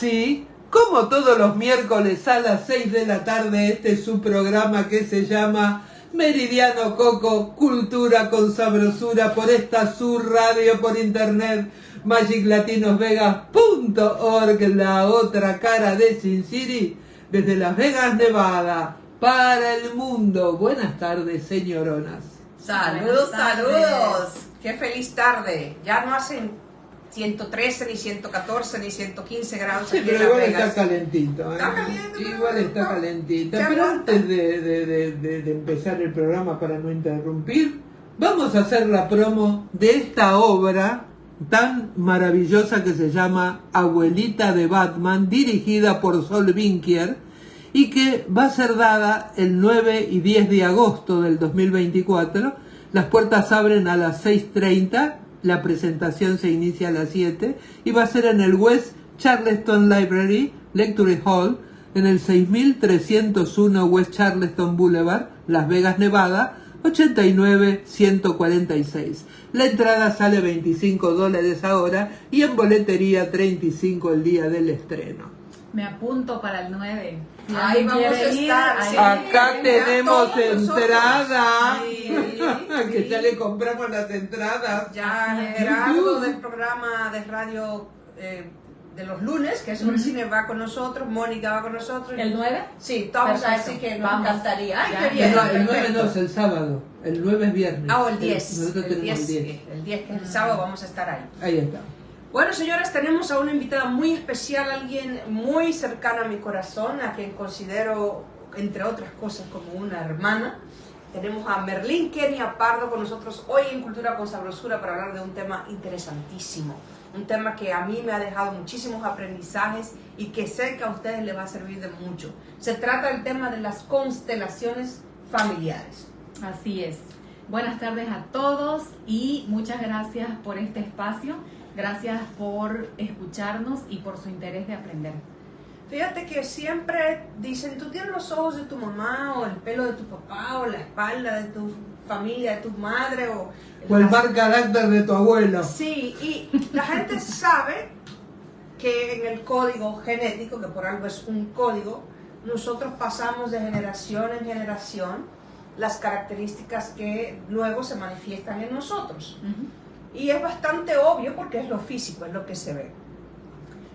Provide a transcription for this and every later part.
así, como todos los miércoles a las 6 de la tarde, este es su programa que se llama Meridiano Coco, Cultura con Sabrosura, por esta su radio, por internet, magiclatinosvegas.org, la otra cara de Sin City, desde Las Vegas, Nevada, para el mundo. Buenas tardes, señoronas. Saludos, saludos. Qué feliz tarde. Ya no hacen 113, ni 114, ni 115 grados. Sí, aquí pero en Las igual Vegas. está calentito. Está caliente, Igual está calentito. Se Pero aguanta. antes de empezar el programa, para no interrumpir, vamos a hacer la promo de esta obra tan maravillosa que se llama Abuelita de Batman, dirigida por Sol Vinquier, y que va a ser dada el 9 y 10 de agosto del 2024. Las puertas abren a las 6:30, la presentación se inicia a las 7 y va a ser en el West Charleston Library Lecture Hall, en el 6301 West Charleston Boulevard, Las Vegas, Nevada, 89146. La entrada sale $25 ahora y en boletería $35 el día del estreno. Me apunto para el 9. Si Ahí alguien vamos quiere a estar, ahí- sí. Acá Ya tenemos todos nosotros. entrada. Sí, Que sí. ya le compramos las entradas. Ya Así es. Gerardo del programa de radio de los lunes, que es sobre cine, va con nosotros. Mónica va con nosotros. ¿El 9? Sí, vamos a Perfecto. decir que nos Vamos. encantaría. Ay, Ya. qué bien. No, el 9 perfecto. no es el sábado, el 9 es viernes. Ah, o el 10. Nosotros El tenemos 10, el 10. el 10 que es el sábado, vamos a estar ahí. Ahí está. Bueno, señoras, tenemos a una invitada muy especial, alguien muy cercana a mi corazón, a quien considero, entre otras cosas, como una hermana. Tenemos a Merlín Kenia Pardo con nosotros hoy en Cultura con Sabrosura para hablar de un tema interesantísimo. Un tema que a mí me ha dejado muchísimos aprendizajes y que sé que a ustedes les va a servir de mucho. Se trata del tema de las constelaciones familiares. Así es. Buenas tardes a todos y muchas gracias por este espacio. Gracias por escucharnos y por su interés de aprender. Fíjate que siempre dicen, tú tienes los ojos de tu mamá, o el pelo de tu papá, o la espalda de tu familia, de tu madre, o el las- mal carácter de tu abuelo. Sí, y la gente sabe que en el código genético, que por algo es un código, nosotros pasamos de generación en generación las características que luego se manifiestan en nosotros. Y es bastante obvio porque es lo físico, es lo que se ve.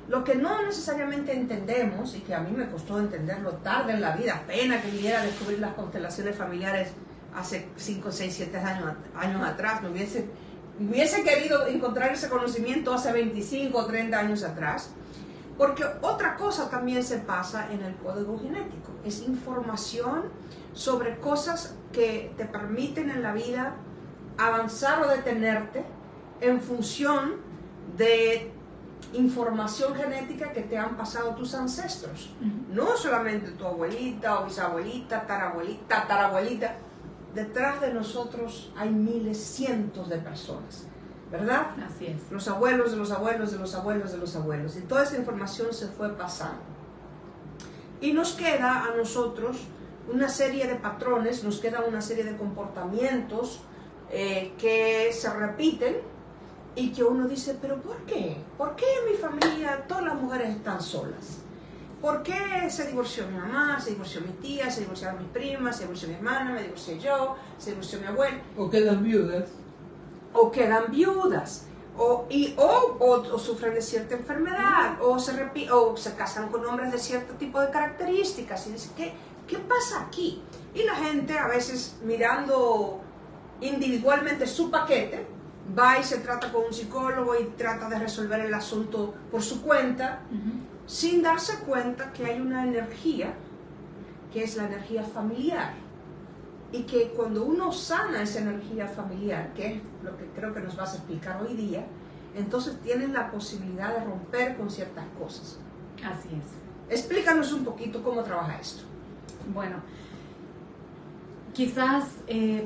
Lo que no necesariamente entendemos, y que a mí me costó entenderlo tarde en la vida, pena que viniera a descubrir las constelaciones familiares hace 5, 6, 7 años atrás, me hubiese querido encontrar ese conocimiento hace 25 o 30 años atrás, porque otra cosa también se pasa en el código genético, es información sobre cosas que te permiten en la vida avanzar o detenerte en función de información genética que te han pasado tus ancestros. No solamente tu abuelita o bisabuelita, tatarabuelita. Detrás de nosotros hay miles, cientos de personas, ¿verdad? Así es. Los abuelos de los abuelos de los abuelos de los abuelos. Y toda esa información se fue pasando. Y nos queda a nosotros una serie de patrones, nos queda una serie de comportamientos que se repiten y que uno dice, ¿pero por qué? ¿Por qué en mi familia todas las mujeres están solas? ¿Por qué se divorció mi mamá, se divorció mi tía, se divorciaron mis primas, se divorció mi hermana, me divorcié yo, se divorció mi abuela? O quedan viudas. O quedan viudas, o sufren de cierta enfermedad, o se casan con hombres de cierto tipo de características. Y dice, ¿qué pasa aquí? Y la gente a veces mirando individualmente su paquete, va y se trata con un psicólogo y trata de resolver el asunto por su cuenta, sin darse cuenta que hay una energía, que es la energía familiar. Y que cuando uno sana esa energía familiar, que es lo que creo que nos vas a explicar hoy día, entonces tienes la posibilidad de romper con ciertas cosas. Así es. Explícanos un poquito cómo trabaja esto. Bueno, quizás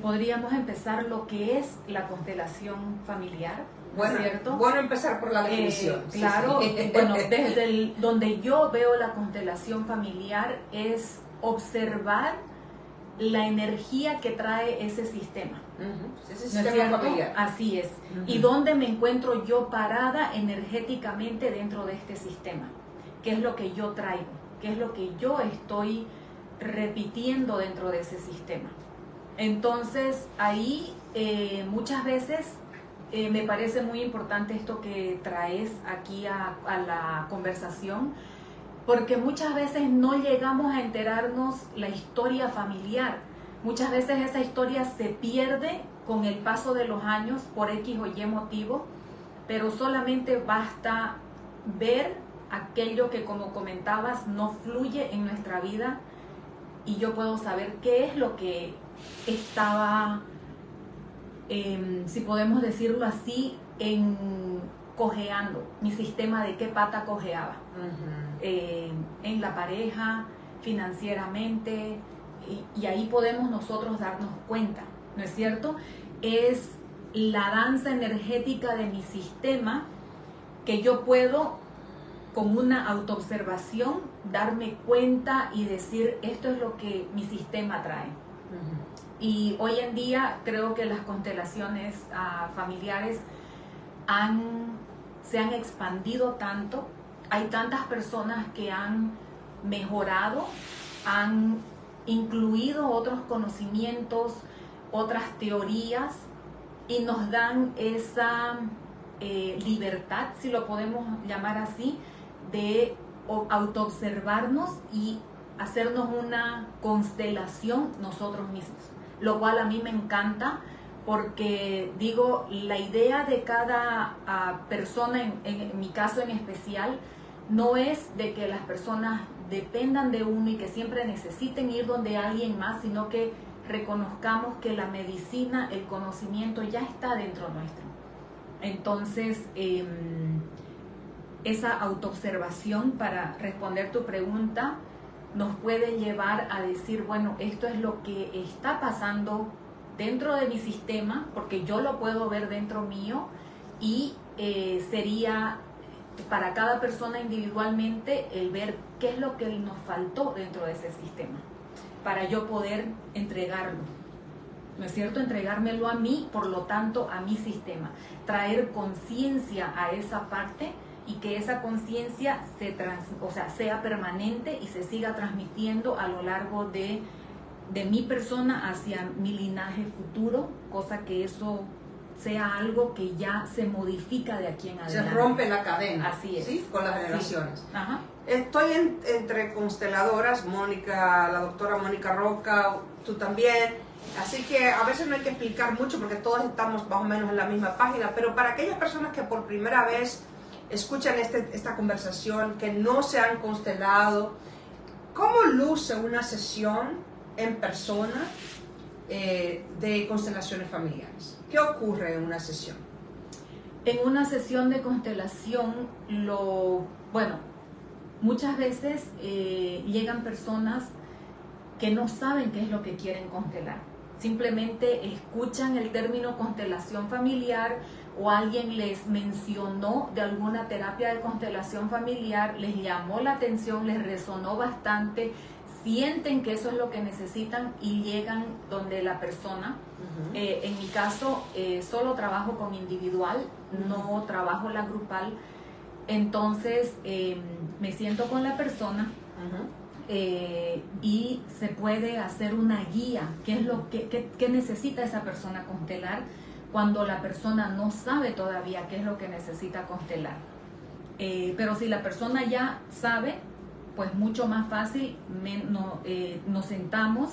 podríamos empezar lo que es la constelación familiar, ¿no es cierto? Bueno empezar por la definición. Sí, Claro, sí. bueno, desde donde yo veo la constelación familiar es observar la energía que trae ese sistema. Ese ¿No es sistema cierto? familiar. Así es. Y dónde me encuentro yo parada energéticamente dentro de este sistema. qué es lo que yo traigo, qué es lo que yo estoy repitiendo dentro de ese sistema. Entonces ahí muchas veces me parece muy importante esto que traes aquí a la conversación, porque muchas veces no llegamos a enterarnos la historia familiar. Muchas veces esa historia se pierde con el paso de los años por X o Y motivo, pero solamente basta ver aquello que, como comentabas, no fluye en nuestra vida y yo puedo saber qué es lo que estaba, si podemos decirlo así, cojeando, mi sistema de qué pata cojeaba, en la pareja, financieramente, y ahí podemos nosotros darnos cuenta, ¿no es cierto? Es la danza energética de mi sistema que yo puedo, con una autoobservación, darme cuenta y decir, esto es lo que mi sistema trae. Y hoy en día creo que las constelaciones familiares se han expandido tanto, hay tantas personas que han mejorado, han incluido otros conocimientos, otras teorías, y nos dan esa libertad, si lo podemos llamar así, de autoobservarnos y hacernos una constelación nosotros mismos, lo cual a mí me encanta, porque digo, la idea de cada persona, en mi caso en especial, no es de que las personas dependan de uno y que siempre necesiten ir donde alguien más, sino que reconozcamos que la medicina, el conocimiento ya está dentro nuestro. Entonces, esa autoobservación, para responder tu pregunta, nos puede llevar a decir, bueno, esto es lo que está pasando dentro de mi sistema, porque yo lo puedo ver dentro mío, y sería para cada persona individualmente el ver qué es lo que nos faltó dentro de ese sistema, para yo poder entregarlo, ¿no es cierto? Entregármelo a mí, por lo tanto a mi sistema, traer conciencia a esa parte y que esa conciencia sea permanente y se siga transmitiendo a lo largo de mi persona hacia mi linaje futuro, cosa que eso sea algo que ya se modifica de aquí en adelante. Se rompe la cadena. Así es. ¿Sí? Con las generaciones. Ajá. Estoy entre consteladoras, Mónica, la doctora Mónica Roca, tú también, así que a veces no hay que explicar mucho porque todos estamos más o menos en la misma página, pero para aquellas personas que por primera vez escuchan esta conversación, que no se han constelado, ¿cómo luce una sesión en persona de constelaciones familiares? ¿Qué ocurre en una sesión? En una sesión de constelación, muchas veces llegan personas que no saben qué es lo que quieren constelar. Simplemente escuchan el término constelación familiar, o alguien les mencionó de alguna terapia de constelación familiar, les llamó la atención, les resonó bastante, sienten que eso es lo que necesitan y llegan donde la persona. En mi caso, solo trabajo con individual, no trabajo la grupal. Entonces, me siento con la persona y se puede hacer una guía. ¿Qué es lo que necesita esa persona constelar cuando la persona no sabe todavía qué es lo que necesita constelar? Pero si la persona ya sabe, pues mucho más fácil, nos sentamos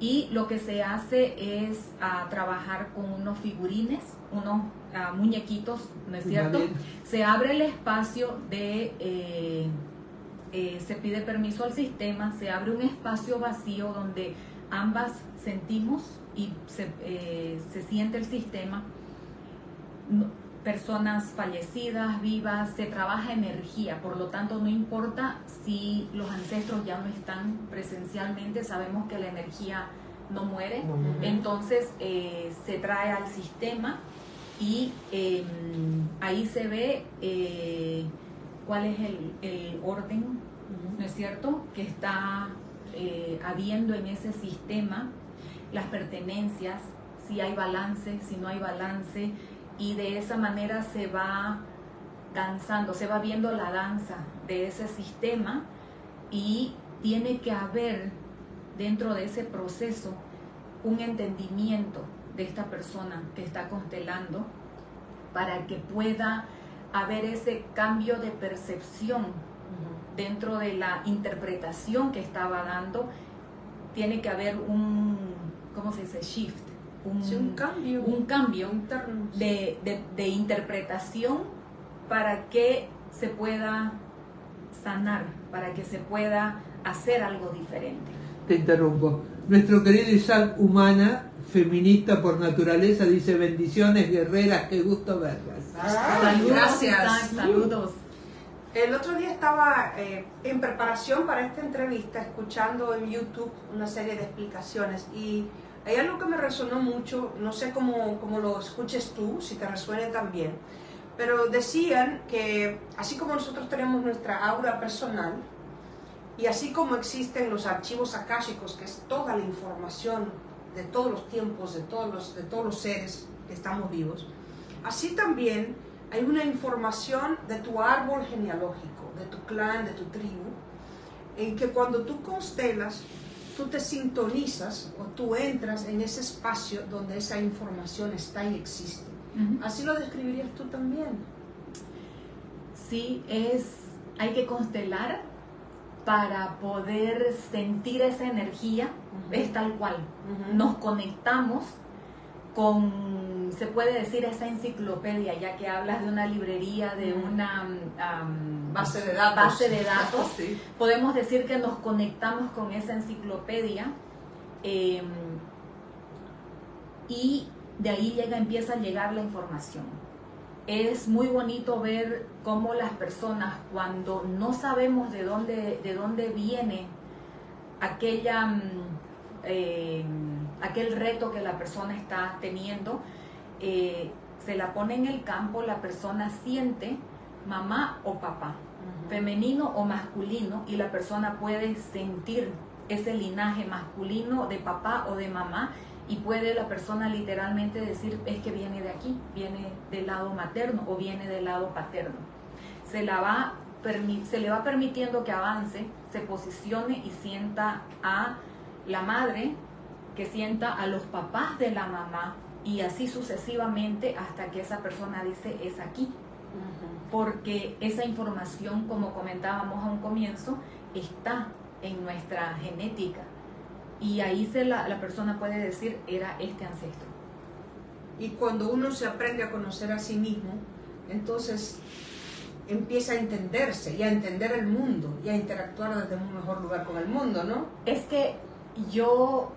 y lo que se hace es trabajar con unos figurines, unos muñequitos, ¿no es cierto? Se abre el espacio se pide permiso al sistema, se abre un espacio vacío donde ambas sentimos y se siente el sistema. Personas fallecidas, vivas, se trabaja energía, por lo tanto no importa si los ancestros ya no están presencialmente, sabemos que la energía no muere. Entonces se trae al sistema y ahí se ve cuál es el orden, ¿no es cierto?, que está habiendo en ese sistema, las pertenencias, si hay balance, si no hay balance, y de esa manera se va danzando, se va viendo la danza de ese sistema y tiene que haber dentro de ese proceso un entendimiento de esta persona que está constelando para que pueda haber ese cambio de percepción dentro de la interpretación que estaba dando. Tiene que haber un, ¿cómo se dice? Shift. Un cambio interno de interpretación para que se pueda sanar, para que se pueda hacer algo diferente. Te interrumpo. Nuestro querido Isaac Humana, feminista por naturaleza, dice: bendiciones guerreras, qué gusto verlas. Saludos, gracias. Isaac, saludos. El otro día estaba en preparación para esta entrevista, escuchando en YouTube una serie de explicaciones, y hay algo que me resonó mucho, no sé cómo lo escuches tú, si te resuene también, pero decían que así como nosotros tenemos nuestra aura personal, y así como existen los archivos akáshicos, que es toda la información de todos los tiempos, de todos los seres que estamos vivos, así también hay una información de tu árbol genealógico, de tu clan, de tu tribu, en que cuando tú constelas, tú te sintonizas o tú entras en ese espacio donde esa información está y existe. ¿Así lo describirías tú también? Sí, hay que constelar para poder sentir esa energía, es tal cual. Nos conectamos con, se puede decir, esa enciclopedia, ya que hablas de una librería, de una base de datos. Sí. Podemos decir que nos conectamos con esa enciclopedia y de ahí empieza a llegar la información. Es muy bonito ver cómo las personas, cuando no sabemos de dónde viene aquel reto que la persona está teniendo, se la pone en el campo, la persona siente mamá o papá, femenino o masculino, y la persona puede sentir ese linaje masculino de papá o de mamá, y puede la persona literalmente decir: es que viene de aquí, viene del lado materno o viene del lado paterno. Se le va permitiendo que avance, se posicione y sienta a la madre, que sienta a los papás de la mamá, y así sucesivamente hasta que esa persona dice: es aquí. Porque esa información, como comentábamos a un comienzo, está en nuestra genética, y ahí la persona puede decir: era este ancestro. Y cuando uno se aprende a conocer a sí mismo, entonces empieza a entenderse y a entender el mundo y a interactuar desde un mejor lugar con el mundo, ¿no? Es que yo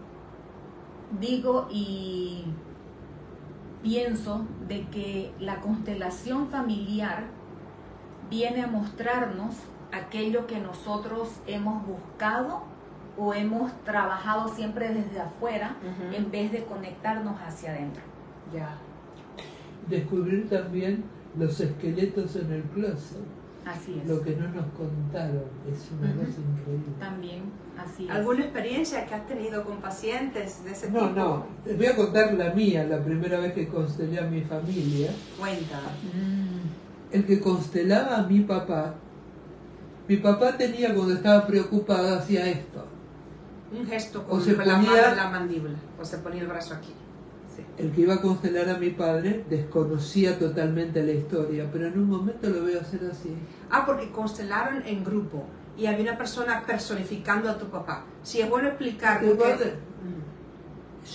digo y pienso de que la constelación familiar viene a mostrarnos aquello que nosotros hemos buscado o hemos trabajado siempre desde afuera, en vez de conectarnos hacia adentro. Ya. Descubrir también los esqueletos en el closet. Así es. Lo que no nos contaron es una cosa increíble. También, así es. ¿Alguna experiencia que has tenido con pacientes de ese tipo? No, les voy a contar la mía, la primera vez que constelé a mi familia. Cuenta. El que constelaba a mi papá tenía, cuando estaba preocupado, hacía esto. Un gesto O con se la ponía- mano en la mandíbula, o se ponía el brazo aquí. Sí. El que iba a constelar a mi padre desconocía totalmente la historia, pero en un momento lo veo hacer así. Porque constelaron en grupo y había una persona personificando a tu papá. Sí, es bueno explicar. Tu porque padre-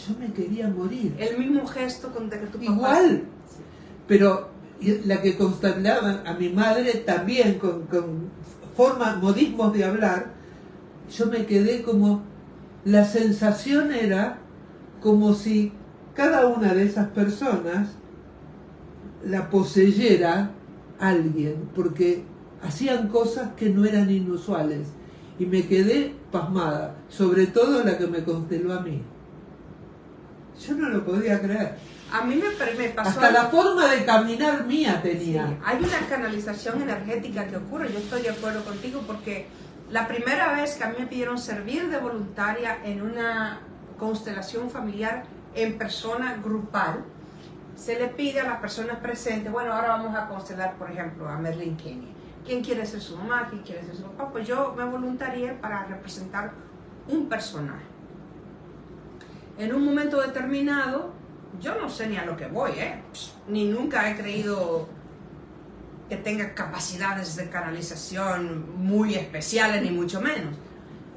Yo me quería morir. el mismo gesto con que tu papá. Igual. Sí. Pero la que constelaba a mi madre también con formas, modismos de hablar, yo me quedé como... La sensación era como si cada una de esas personas la poseyera alguien, porque hacían cosas que no eran inusuales. Y me quedé pasmada, sobre todo la que me consteló a mí. Yo no lo podía creer. A mí me pasó... Hasta la forma de caminar mía tenía. Sí, hay una canalización energética que ocurre, yo estoy de acuerdo contigo, porque la primera vez que a mí me pidieron servir de voluntaria en una constelación familiar en persona grupal, se le pide a las personas presentes, bueno, ahora vamos a constelar, por ejemplo, a Merlin Kenny. ¿Quién quiere ser su mamá? ¿Quién quiere ser su papá? Pues yo me voluntarié para representar un personaje. En un momento determinado, yo no sé ni a lo que voy, ni nunca he creído que tenga capacidades de canalización muy especiales, ni mucho menos.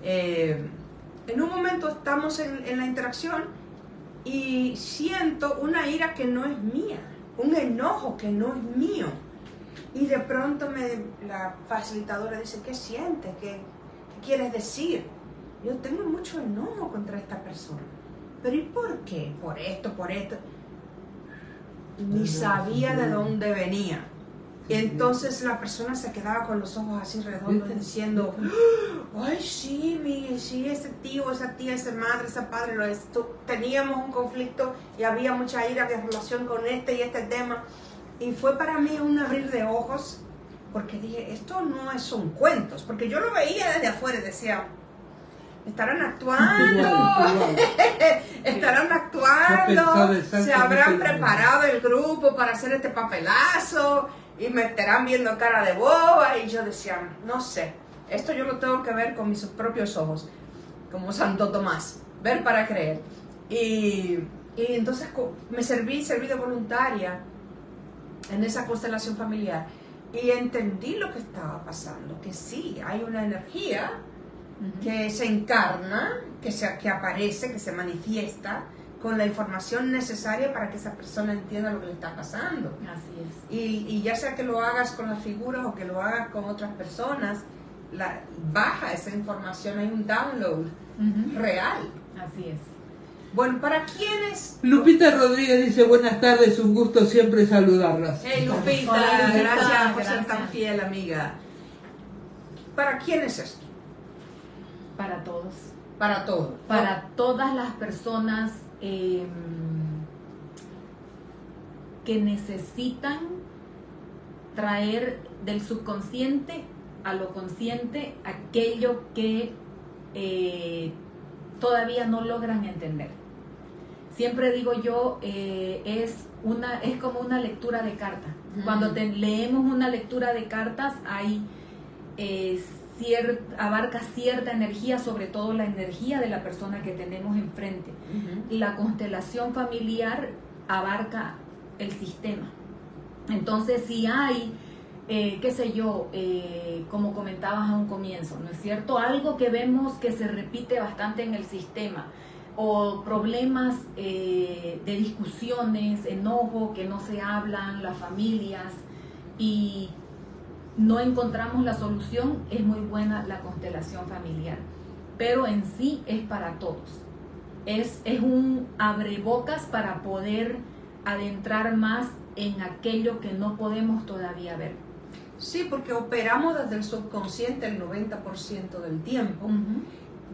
En un momento estamos en la interacción y siento una ira que no es mía, un enojo que no es mío. Y de pronto la facilitadora dice, ¿qué sientes? ¿Qué quieres decir? Yo tengo mucho enojo contra esta persona. ¿Pero y por qué? Por esto, por esto. Ni sabía de dónde venía. Entonces la persona se quedaba con los ojos así redondos diciendo, ay sí, ese tío, esa tía, esa madre, ese padre, teníamos un conflicto y había mucha ira en relación con este y este tema. Y fue para mí un abrir de ojos, porque dije, esto no son cuentos, porque yo lo veía desde afuera y decía, estarán actuando, estarán actuando, se habrán preparado el grupo para hacer este papelazo y me estarán viendo cara de boba. Y yo decía, no sé, esto yo lo tengo que ver con mis propios ojos, como Santo Tomás, ver para creer. Y entonces me serví de voluntaria en esa constelación familiar y entendí lo que estaba pasando, que sí, hay una energía que se encarna, que aparece, que se manifiesta con la información necesaria para que esa persona entienda lo que le está pasando. Así es. Y ya sea que lo hagas con las figuras o que lo hagas con otras personas, baja esa información, hay un download real. Así es. Bueno, ¿para quiénes? Lupita Rodríguez dice, buenas tardes, un gusto siempre saludarlas. Hey Lupita, Hola, Lupita, gracias por ser gracias. tan fiel, amiga. ¿Para quién es esto? Para todos. Para todos. Para todas las personas que necesitan traer del subconsciente a lo consciente aquello que todavía no logran entender. Siempre digo yo, es como una lectura de carta. Cuando leemos una lectura de cartas, hay abarca cierta energía, sobre todo la energía de la persona que tenemos enfrente. La constelación familiar abarca el sistema. Entonces, si hay, qué sé yo, como comentabas a un comienzo, ¿no es cierto? Algo que vemos que se repite bastante en el sistema, o problemas de discusiones, enojo, que no se hablan, las familias, y no encontramos la solución, es muy buena la constelación familiar, pero en sí es para todos. Es un abrebocas para poder adentrar más en aquello que no podemos todavía ver. Sí, porque operamos desde el subconsciente el 90% del tiempo.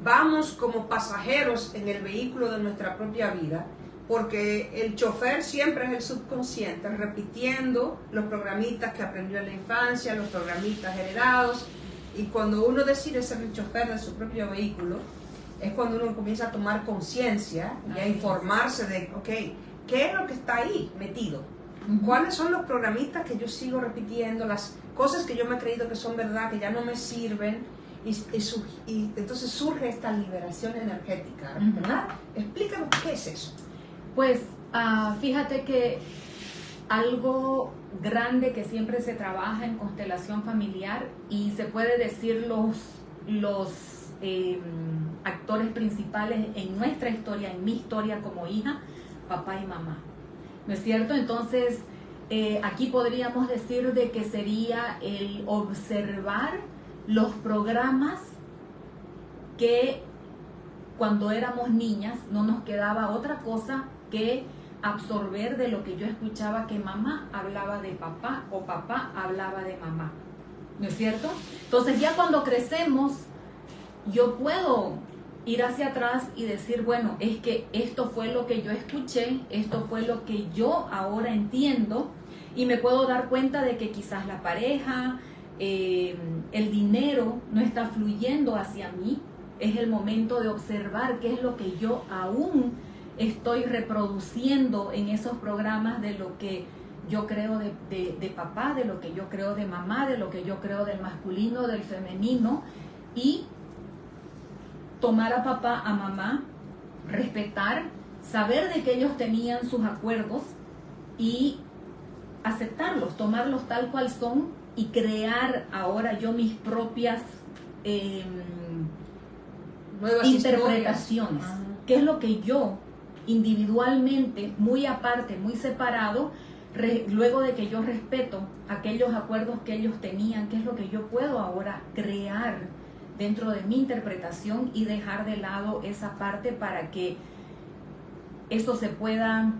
Vamos como pasajeros en el vehículo de nuestra propia vida, porque el chofer siempre es el subconsciente, repitiendo los programitas que aprendió en la infancia, los programitas heredados, y cuando uno decide ser el chofer de su propio vehículo, es cuando uno comienza a tomar conciencia y a informarse de, ok, ¿qué es lo que está ahí metido? ¿Cuáles son los programitas que yo sigo repitiendo, las cosas que yo me he creído que son verdad, que ya no me sirven? Y entonces surge esta liberación energética, ¿verdad? Explícanos qué es eso. Pues fíjate que algo grande que siempre se trabaja en constelación familiar, y se puede decir los actores principales en nuestra historia, en mi historia como hija, papá y mamá, ¿no es cierto? Entonces aquí podríamos decir de que sería el observar los programas que cuando éramos niñas no nos quedaba otra cosa que absorber de lo que yo escuchaba que mamá hablaba de papá o papá hablaba de mamá, ¿no es cierto? Entonces ya cuando crecemos yo puedo ir hacia atrás y decir, bueno, es que esto fue lo que yo escuché, esto fue lo que yo ahora entiendo, y me puedo dar cuenta de que quizás la pareja, el dinero no está fluyendo hacia mí. Es el momento de observar qué es lo que yo aún estoy reproduciendo en esos programas de lo que yo creo de papá, de lo que yo creo de mamá, de lo que yo creo del masculino, del femenino, y tomar a papá, a mamá, respetar, saber de que ellos tenían sus acuerdos y aceptarlos, tomarlos tal cual son y crear ahora yo mis propias Nuevas interpretaciones. ¿Qué es lo que yo individualmente, muy aparte, muy separado, luego de que yo respeto aquellos acuerdos que ellos tenían, qué es lo que yo puedo ahora crear dentro de mi interpretación y dejar de lado esa parte para que eso se pueda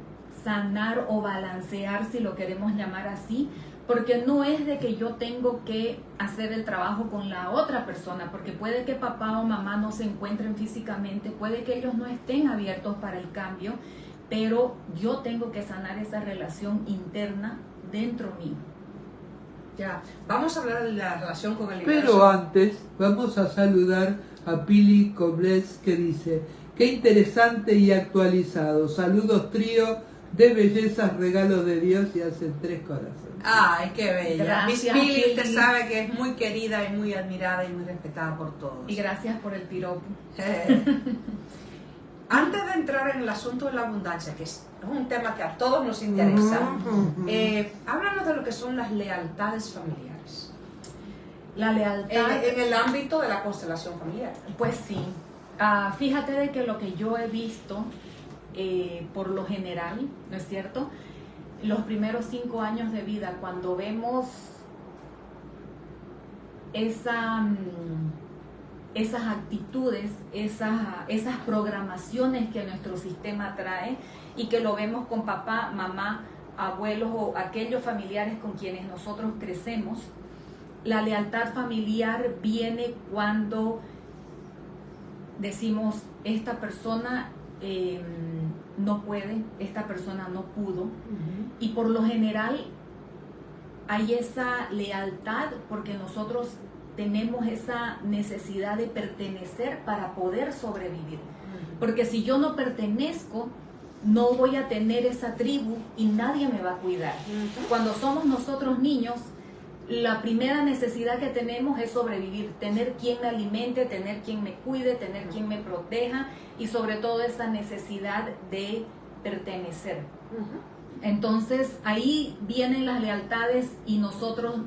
sanar o balancear, si lo queremos llamar así, porque no es de que yo tengo que hacer el trabajo con la otra persona, porque puede que papá o mamá no se encuentren físicamente, puede que ellos no estén abiertos para el cambio, pero yo tengo que sanar esa relación interna dentro mío. Ya, vamos a hablar de la relación con el universo. Pero antes vamos a saludar a Pili Cobles, que dice: qué interesante y actualizado. Saludos, trío de bellezas, regalos de Dios, y hace 3 corazones. Ay, qué bella. Gracias, Miss Pili, Pili. usted sabe que es muy querida y muy admirada y muy respetada por todos. Y gracias por el piropo. Antes de entrar en el asunto de la abundancia, que es un tema que a todos nos interesa, háblanos de lo que son las lealtades familiares. La lealtad. En el ámbito de la constelación familiar. Pues sí. Fíjate de que lo que yo he visto, por lo general, ¿no es cierto? Los primeros 5 años de vida, cuando vemos esas actitudes, esas programaciones que nuestro sistema trae y que lo vemos con papá, mamá, abuelos o aquellos familiares con quienes nosotros crecemos, la lealtad familiar viene cuando decimos, esta persona no puede, esta persona no pudo, y por lo general hay esa lealtad porque nosotros tenemos esa necesidad de pertenecer para poder sobrevivir, porque si yo no pertenezco, no voy a tener esa tribu y nadie me va a cuidar. Cuando somos nosotros niños, la primera necesidad que tenemos es sobrevivir, tener quien me alimente, tener quien me cuide, tener quien me proteja y sobre todo esa necesidad de pertenecer. Entonces ahí vienen las lealtades y nosotros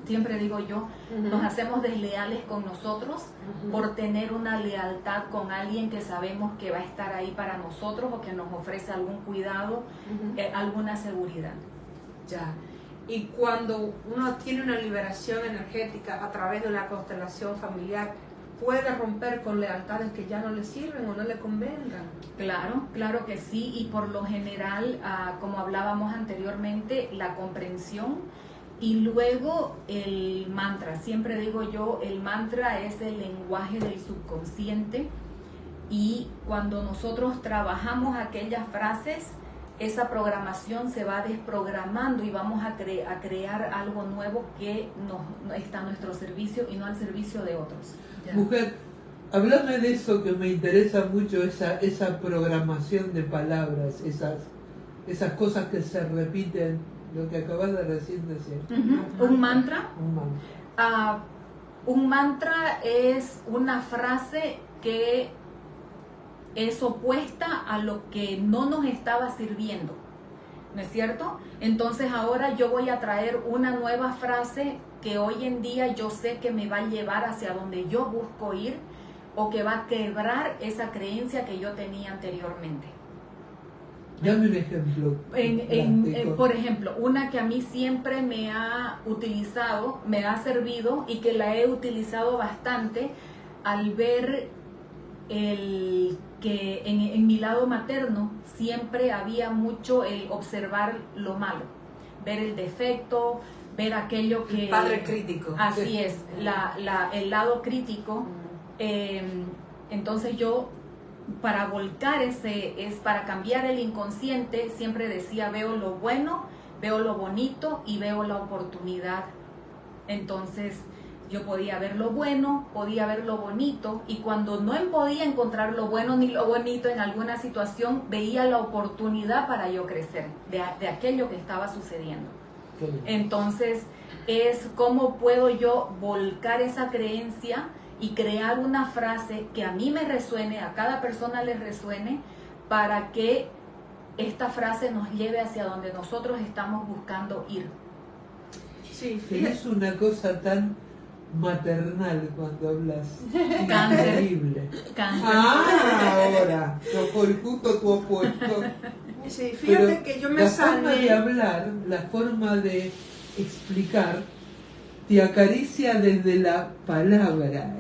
siempre digo yo, nos hacemos desleales con nosotros por tener una lealtad con alguien que sabemos que va a estar ahí para nosotros o que nos ofrece algún cuidado, alguna seguridad. Ya. Y cuando uno tiene una liberación energética a través de una constelación familiar, puede romper con lealtades que ya no le sirven o no le convengan. Claro, claro que sí, y por lo general, como hablábamos anteriormente, la comprensión y luego el mantra. Siempre digo yo, el mantra es el lenguaje del subconsciente y cuando nosotros trabajamos aquellas frases, esa programación se va desprogramando y vamos a crear algo nuevo que está a nuestro servicio y no al servicio de otros. Ya. Mujer, háblame de eso que me interesa mucho, esa programación de palabras, esas cosas que se repiten, lo que acabas de recién decir. ¿Un mantra? Un mantra. Un mantra es una frase que es opuesta a lo que no nos estaba sirviendo, ¿no es cierto? Entonces ahora yo voy a traer una nueva frase que hoy en día yo sé que me va a llevar hacia donde yo busco ir o que va a quebrar esa creencia que yo tenía anteriormente. Dame un ejemplo. Por ejemplo, una que a mí siempre me ha utilizado, me ha servido y que la he utilizado bastante al ver que en mi lado materno siempre había mucho el observar lo malo, ver el defecto, ver aquello que... El padre crítico. Así es, el lado crítico. Entonces yo, para volcar para cambiar el inconsciente, siempre decía, veo lo bueno, veo lo bonito y veo la oportunidad. Entonces, Yo podía ver lo bueno, podía ver lo bonito, y cuando no podía encontrar lo bueno ni lo bonito en alguna situación, veía la oportunidad para yo crecer de aquello que estaba sucediendo. Entonces, es cómo puedo yo volcar esa creencia y crear una frase que a mí me resuene, a cada persona le resuene, para que esta frase nos lleve hacia donde nosotros estamos buscando ir. Sí, Que es una cosa tan maternal cuando hablas. Cáncer. Increíble. Cáncer. Ahora, justo tu opuesto. Sí, fíjate Pero que yo me la forma de sané. hablar, la forma de explicar, te acaricia desde la palabra.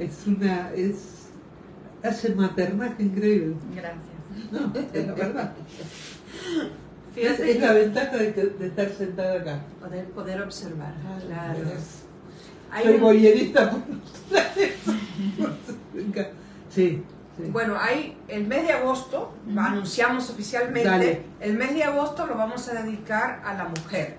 Hace maternaje increíble. Gracias. No, es la verdad. Fíjate Es la ventaja de estar sentada acá. poder observar. Claro. Hay Soy un- boyerista por Sí, sí. Bueno, hay el mes de agosto, anunciamos oficialmente, Dale. el mes de agosto lo vamos a dedicar a la mujer.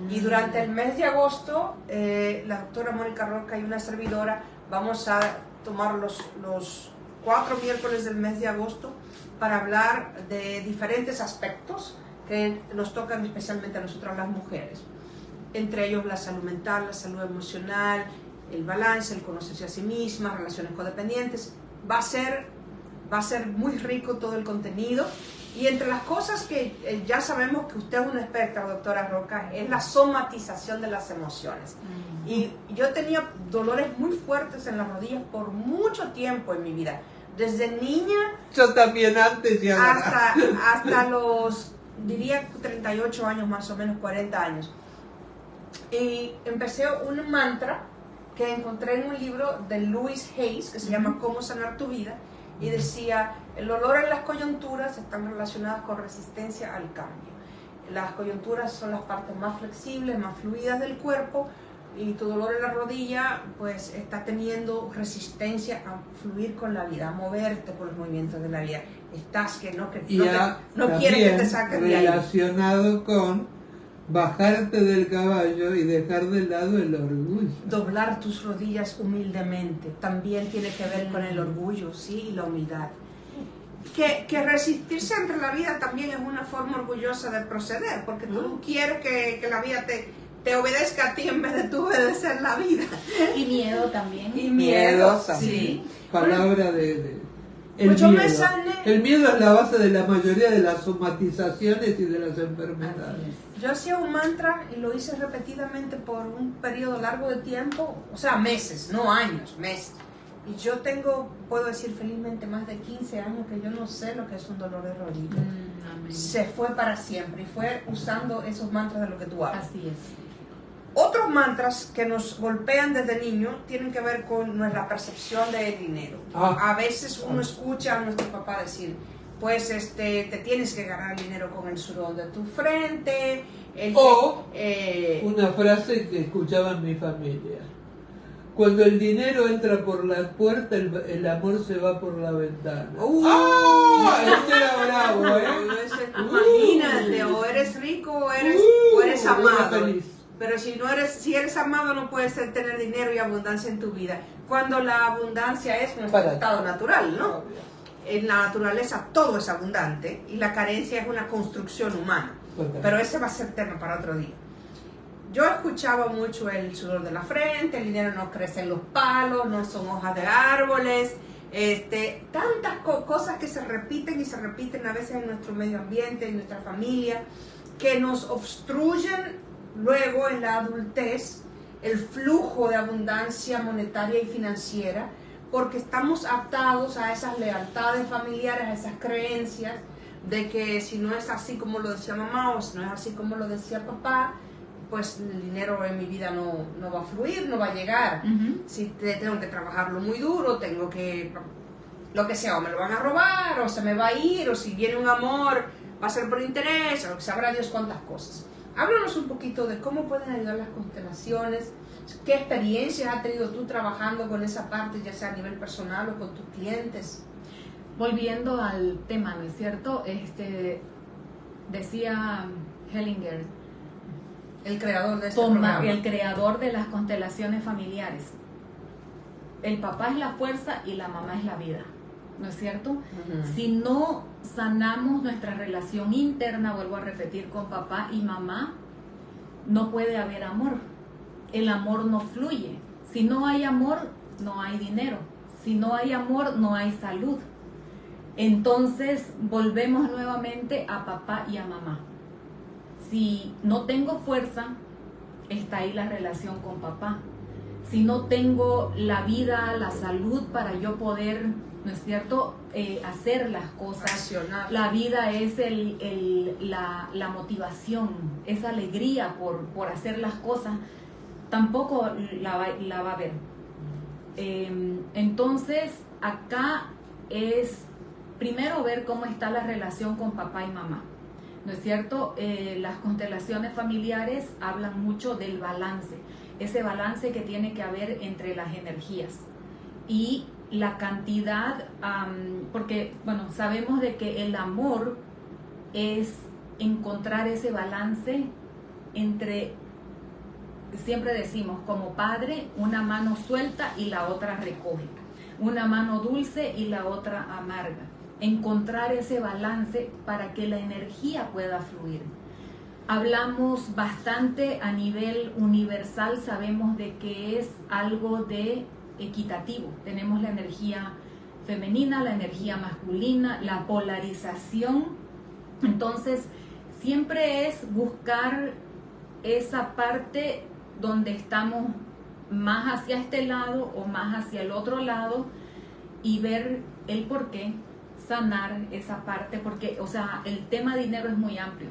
Y durante el mes de agosto, la doctora Mónica Roca y una servidora vamos a tomar los 4 miércoles del mes de agosto para hablar de diferentes aspectos que nos tocan especialmente a nosotras las mujeres. Entre ellos la salud mental, la salud emocional, el balance, el conocerse a sí misma, relaciones codependientes. Va a ser muy rico todo el contenido. Y entre las cosas que ya sabemos que usted es una experta, doctora Roca, es la somatización de las emociones. Y yo tenía dolores muy fuertes en las rodillas por mucho tiempo en mi vida. Desde niña Yo también antes y ahora. hasta los, diría, 38 años más o menos, 40 años. Y empecé un mantra que encontré en un libro de Louise Hayes que se llama Cómo sanar tu vida, y decía: el dolor en las coyunturas están relacionadas con resistencia al cambio. Las coyunturas son las partes más flexibles, más fluidas del cuerpo, y tu dolor en la rodilla pues está teniendo resistencia a fluir con la vida, a moverte por los movimientos de la vida. Estás que no quieres que te saquen de ahí. Relacionado con bajarte del caballo y dejar de lado el orgullo. Doblar tus rodillas humildemente también tiene que ver con el orgullo, ¿sí? Y la humildad. Que resistirse ante la vida también es una forma orgullosa de proceder, porque tú quieres que la vida te obedezca a ti en vez de tú obedecer la vida. Y miedo también. Y miedo, también. sí. Palabra de el Pues yo miedo. me sané. El miedo es la base de la mayoría de las somatizaciones y de las enfermedades. Yo hacía un mantra y lo hice repetidamente por un periodo largo de tiempo, o sea, meses, no años, meses. Y yo puedo decir felizmente, más de 15 años que yo no sé lo que es un dolor de rodilla. Amén. Se fue para siempre y fue usando esos mantras de lo que tú hablas. Así es. Otros mantras que nos golpean desde niño tienen que ver con nuestra percepción del dinero. A veces uno escucha a nuestro papá decir: pues te tienes que ganar dinero con el sudor de tu frente. Una frase que escuchaba en mi familia: cuando el dinero entra por la puerta, el amor se va por la ventana. Este era bravo, Imagínate, o eres rico o eres amado. Feliz. Pero si eres amado, no puedes tener dinero y abundancia en tu vida. Cuando la abundancia es nuestro estado natural, ¿no? En la naturaleza todo es abundante y la carencia es una construcción humana. Pero ese va a ser tema para otro día. Yo escuchaba mucho el sudor de la frente, el dinero no crece en los palos, no son hojas de árboles, tantas cosas que se repiten y se repiten a veces en nuestro medio ambiente, en nuestra familia, que nos obstruyen luego en la adultez el flujo de abundancia monetaria y financiera, porque estamos atados a esas lealtades familiares, a esas creencias de que si no es así como lo decía mamá o si no es así como lo decía papá, pues el dinero en mi vida no va a fluir, no va a llegar. Si tengo que trabajarlo muy duro, tengo que, lo que sea, o me lo van a robar, o se me va a ir, o si viene un amor, va a ser por interés, o sabrá Dios cuántas cosas. Háblanos un poquito de cómo pueden ayudar las constelaciones, qué experiencias has tenido tú trabajando con esa parte, ya sea a nivel personal o con tus clientes. Volviendo al tema, ¿no es cierto? Decía Hellinger, el creador de este programa. el creador de las constelaciones familiares, el papá es la fuerza y la mamá es la vida, ¿no es cierto? Ujú. Si no sanamos nuestra relación interna, vuelvo a repetir, con papá y mamá, no puede haber amor. El amor no fluye. Si no hay amor, no hay dinero. Si no hay amor, no hay salud. Entonces volvemos nuevamente a papá y a mamá. Si no tengo fuerza, está ahí la relación con papá. Si no tengo la vida, la salud para yo poder, ¿no es cierto?, hacer las cosas. Accionar. La vida es la motivación, esa alegría por hacer las cosas, tampoco la va a haber. Entonces, acá es primero ver cómo está la relación con papá y mamá, ¿no es cierto? Las constelaciones familiares hablan mucho del balance, ese balance que tiene que haber entre las energías y la cantidad, porque, bueno, sabemos de que el amor es encontrar ese balance entre, siempre decimos, como padre, una mano suelta y la otra recoge, una mano dulce y la otra amarga. Encontrar ese balance para que la energía pueda fluir. Hablamos bastante a nivel universal, sabemos de que es algo de equitativo. Tenemos la energía femenina, la energía masculina, la polarización. Entonces, siempre es buscar esa parte donde estamos más hacia este lado o más hacia el otro lado y ver el por qué, sanar esa parte, porque, o sea, el tema dinero es muy amplio.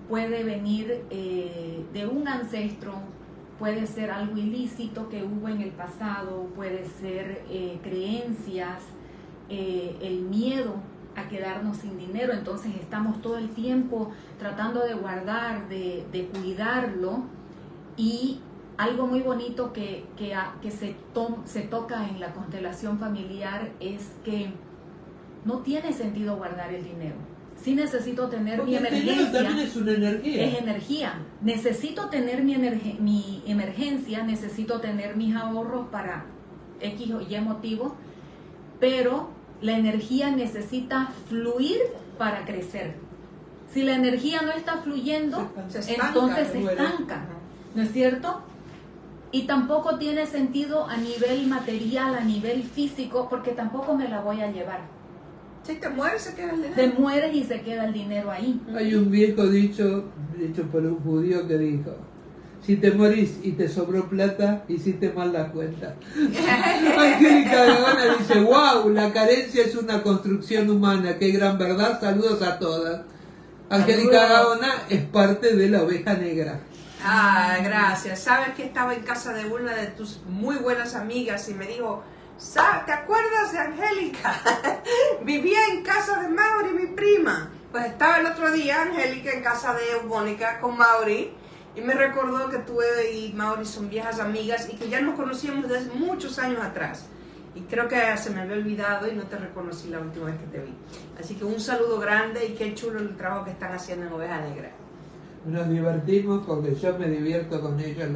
Puede venir de un ancestro, puede ser algo ilícito que hubo en el pasado, puede ser creencias, el miedo a quedarnos sin dinero, entonces estamos todo el tiempo tratando de guardar, de cuidarlo. Y algo muy bonito que se toca en la constelación familiar es que no tiene sentido guardar el dinero. Sí necesito tener Porque mi el dinero emergencia. también es una energía. Es energía. Necesito tener mi emergencia, necesito tener mis ahorros para X o Y motivo, pero la energía necesita fluir para crecer. Si la energía no está fluyendo, Se estanca, entonces se muere. estanca, ¿no es cierto? Y tampoco tiene sentido a nivel material, a nivel físico, porque tampoco me la voy a llevar. Si te mueres, se queda el dinero. Te mueres y se queda el dinero ahí. Hay un viejo dicho por un judío que dijo: si te morís y te sobró plata, hiciste mal la cuenta. Angélica Gaona dice: wow, la carencia es una construcción humana, qué gran verdad, saludos a todas. Angélica Gaona es parte de la oveja negra. Ah, gracias. Sabes que estaba en casa de una de tus muy buenas amigas y me dijo: ¿te acuerdas de Angélica? Vivía en casa de Mauri, mi prima. Pues estaba el otro día Angélica en casa de Mónica con Mauri y me recordó que tú y Mauri son viejas amigas y que ya nos conocíamos desde muchos años atrás. Y creo que se me había olvidado y no te reconocí la última vez que te vi. Así que un saludo grande y qué chulo el trabajo que están haciendo en Oveja Negra. Nos divertimos porque yo me divierto con ellos.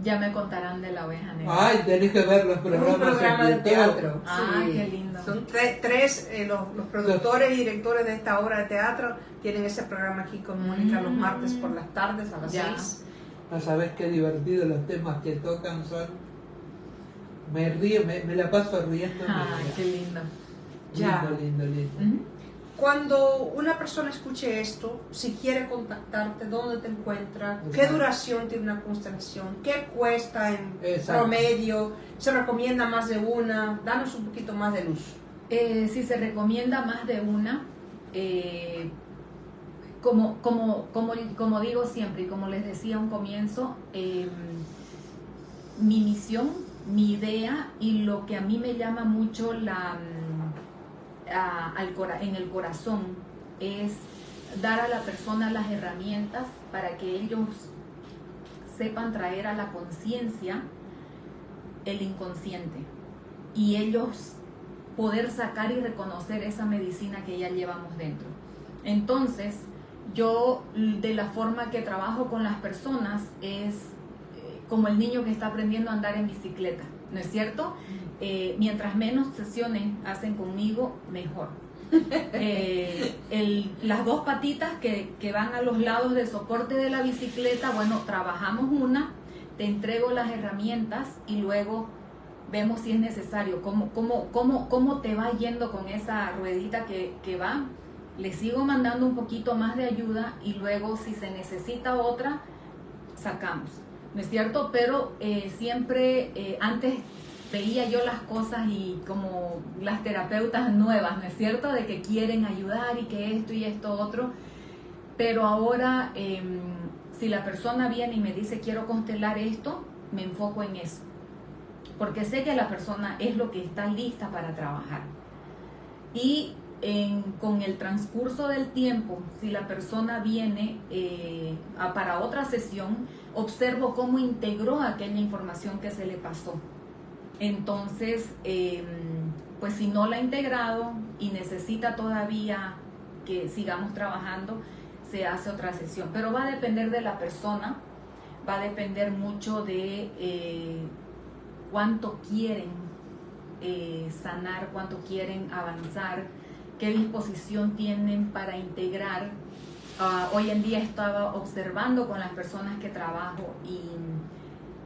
Ya me contarán de la oveja negra. Ay, tenés que ver los Es programas. un programa de en YouTube. teatro. Ah, Sí. qué lindo. Son tres, los productores y directores de esta obra de teatro tienen ese programa aquí con Mónica los martes por las tardes a las Ya. 6. No sabés qué divertido los temas que tocan son. Me río, me la paso riendo. Ay, qué lindo. Ya. Lindo. Ujú. Cuando una persona escuche esto, si quiere contactarte, ¿dónde te encuentra? ¿Qué Exacto. duración tiene una constelación? ¿Qué cuesta en Exacto. promedio? ¿Se recomienda más de una? Danos un poquito más de luz. Si se recomienda más de una, como digo siempre y como les decía a un comienzo, mi misión, mi idea y lo que a mí me llama mucho en el corazón es dar a la persona las herramientas para que ellos sepan traer a la conciencia el inconsciente y ellos poder sacar y reconocer esa medicina que ya llevamos dentro. Entonces, yo de la forma que trabajo con las personas es como el niño que está aprendiendo a andar en bicicleta. ¿no es cierto? Mientras menos sesiones hacen conmigo, mejor. Las dos patitas que van a los lados del soporte de la bicicleta, bueno, trabajamos una, te entrego las herramientas y luego vemos si es necesario, cómo te va yendo con esa ruedita que va. Le sigo mandando un poquito más de ayuda y luego si se necesita otra, sacamos, ¿no es cierto? Pero siempre antes veía yo las cosas y como las terapeutas nuevas, ¿no es cierto? De que quieren ayudar y que esto y esto otro. Pero ahora, si la persona viene y me dice quiero constelar esto, me enfoco en eso. Porque sé que la persona es lo que está lista para trabajar. Y con el transcurso del tiempo, si la persona viene para otra sesión, observo cómo integró aquella información que se le pasó. Entonces, pues si no la ha integrado y necesita todavía que sigamos trabajando, se hace otra sesión. Pero va a depender de la persona, va a depender mucho de cuánto quieren sanar, cuánto quieren avanzar, qué disposición tienen para integrar. Hoy en día estaba observando con las personas que trabajo y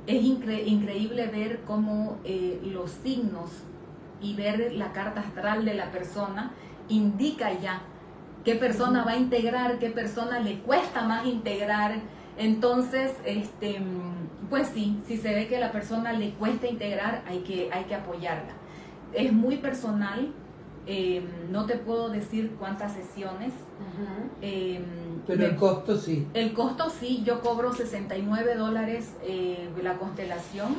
es increíble ver cómo los signos y ver la carta astral de la persona indica ya qué persona va a integrar, qué persona le cuesta más integrar. Entonces, pues sí, si se ve que a la persona le cuesta integrar, hay que apoyarla. Es muy personal, no te puedo decir cuántas sesiones. Pero el costo sí. El costo sí, yo cobro $69 la constelación.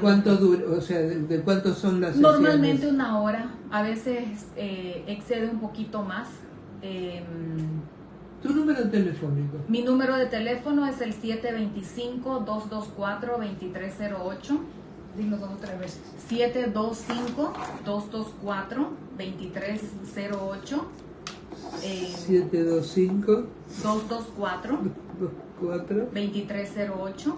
¿Cuánto dura? O sea, ¿de cuánto son las sesiones? Normalmente 1 hora, a veces excede un poquito más. ¿Tu número telefónico? Mi número de teléfono es el 725-224-2308. Dilo 2 o 3 veces. 725-224-2308. 725 224-2308.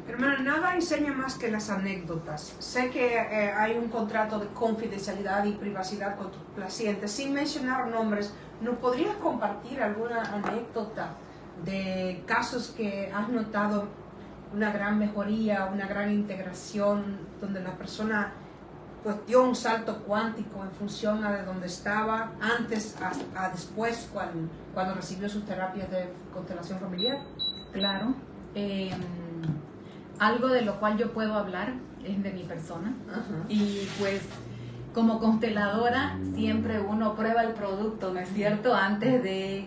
Hermana, nada enseña más que las anécdotas. Sé que hay un contrato de confidencialidad y privacidad con tus pacientes. Sin mencionar nombres, ¿nos podrías compartir alguna anécdota de casos que has notado una gran mejoría, una gran integración, donde la persona pues dio un salto cuántico en función a de donde estaba antes a después cuando recibió sus terapias de constelación familiar? Claro. Algo de lo cual yo puedo hablar es de mi persona. Ajá. Y pues como consteladora siempre uno prueba el producto, ¿no es cierto? Antes de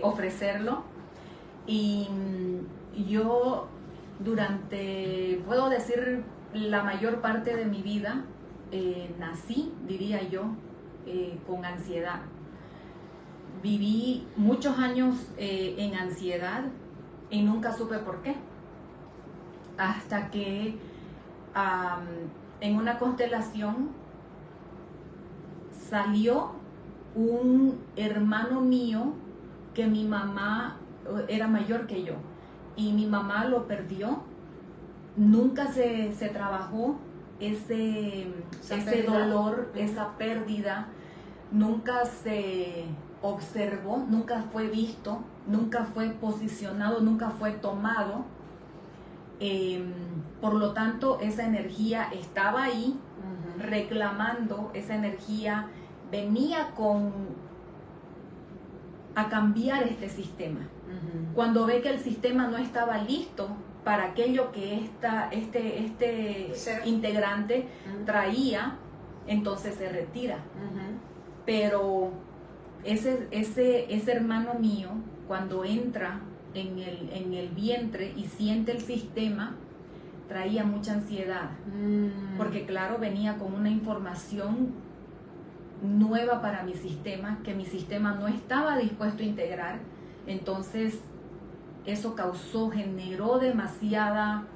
ofrecerlo. Y yo puedo decir, la mayor parte de mi vida nací, diría yo, con ansiedad. Viví muchos años en ansiedad y nunca supe por qué. Hasta que en una constelación salió un hermano mío que mi mamá era mayor que yo y mi mamá lo perdió. Nunca se trabajó ese dolor, esa pérdida, nunca se observó, nunca fue visto, nunca fue posicionado, nunca fue tomado. Por lo tanto, esa energía estaba ahí, reclamando, esa energía venía a cambiar este sistema. Cuando ve que el sistema no estaba listo para aquello que este integrante traía, entonces se retira. Pero ese hermano mío, cuando entra en el vientre y siente el sistema, traía mucha ansiedad, porque claro, venía con una información nueva para mi sistema, que mi sistema no estaba dispuesto a integrar. Entonces eso generó demasiada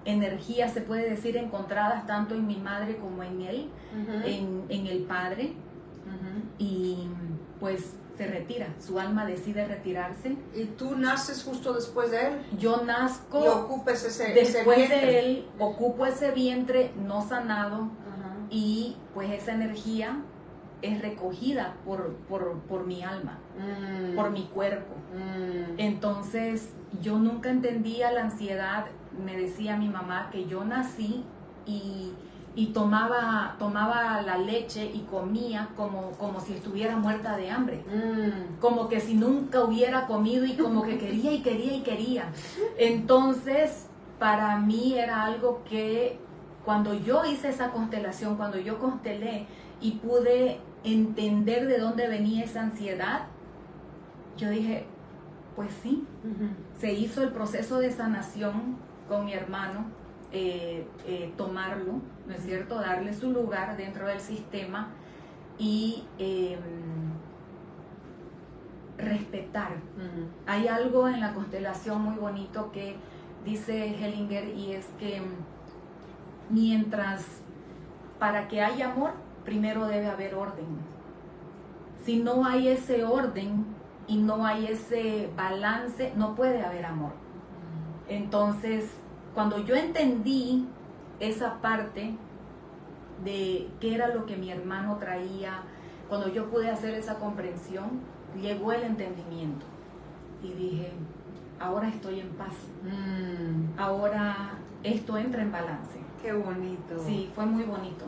energía, se puede decir, encontradas tanto en mi madre como en él, en el padre. Y pues se retira, su alma decide retirarse. ¿Y tú naces justo después de él? Yo nazco Y ocupes ese después vientre. de él, ocupo ese vientre no sanado. Ajá. Y pues esa energía es recogida por mi alma, por mi cuerpo. Entonces yo nunca entendía la ansiedad. Me decía mi mamá que yo nací y tomaba la leche y comía como si estuviera muerta de hambre, como que si nunca hubiera comido y como que quería y quería y quería. Entonces para mí era algo que cuando yo hice esa constelación, cuando yo constelé y pude entender de dónde venía esa ansiedad, yo dije, pues sí, se hizo el proceso de sanación con mi hermano, tomarlo, ¿no es cierto?, darle su lugar dentro del sistema y respetar. Hay algo en la constelación muy bonito que dice Hellinger, y es que para que haya amor, primero debe haber orden. Si no hay ese orden y no hay ese balance, no puede haber amor. Entonces, cuando yo entendí esa parte de qué era lo que mi hermano traía, cuando yo pude hacer esa comprensión, llegó el entendimiento y dije, ahora estoy en paz, ahora esto entra en balance. Qué bonito. Sí, fue muy bonito.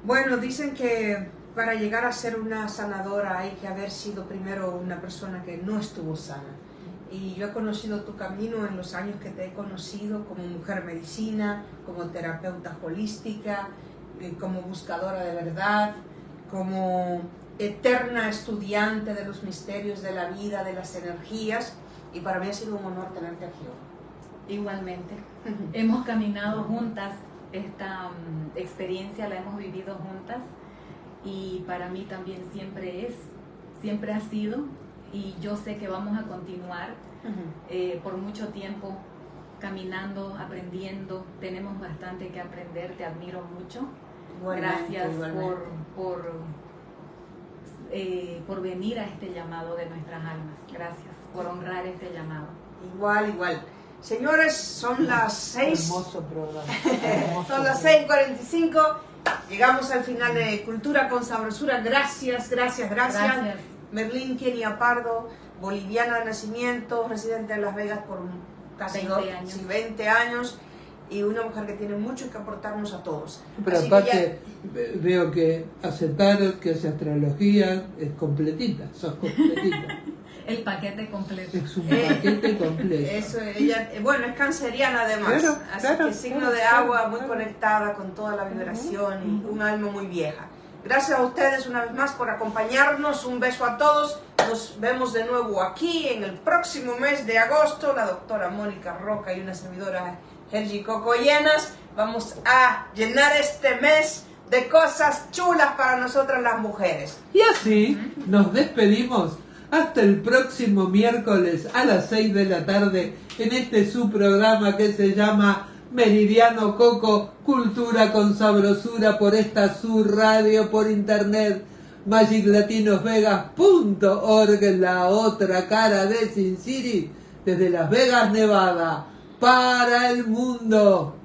Bueno, dicen que para llegar a ser una sanadora hay que haber sido primero una persona que no estuvo sana. Y yo he conocido tu camino en los años que te he conocido como mujer medicina, como terapeuta holística, como buscadora de verdad, como eterna estudiante de los misterios de la vida, de las energías. Y para mí ha sido un honor tenerte aquí hoy. Igualmente. Hemos caminado juntas, esta experiencia la hemos vivido juntas y para mí también siempre ha sido, y yo sé que vamos a continuar por mucho tiempo caminando, aprendiendo. Tenemos bastante que aprender, te admiro mucho. Gracias por venir a este llamado de nuestras almas. Gracias por honrar este llamado. Igual. Señores, son las 6. Hermoso programa. Son las 6:45. Llegamos al final de Cultura con Sabrosura. Gracias. Merlín Kenia Pardo, boliviana de nacimiento, residente en Las Vegas por casi 20 años, y una mujer que tiene mucho que aportarnos a todos. Pero así aparte veo que aceptaron que esa astrología es completita, sos completita. El paquete completo. Es un paquete completo. Eso, ella, bueno, es canceriana además, así que signo de agua, muy conectada con toda la vibración y un alma muy vieja. Gracias a ustedes una vez más por acompañarnos. Un beso a todos. Nos vemos de nuevo aquí en el próximo mes de agosto. La doctora Mónica Roca y una servidora Helgi Cocoyenas. Vamos a llenar este mes de cosas chulas para nosotras las mujeres. Y así nos despedimos hasta el próximo miércoles a las 6 de la tarde en este su programa que se llama Meridiano Coco, Cultura con Sabrosura, por esta su radio por internet, magiclatinosvegas.org, la otra cara de Sin City, desde Las Vegas, Nevada, para el mundo.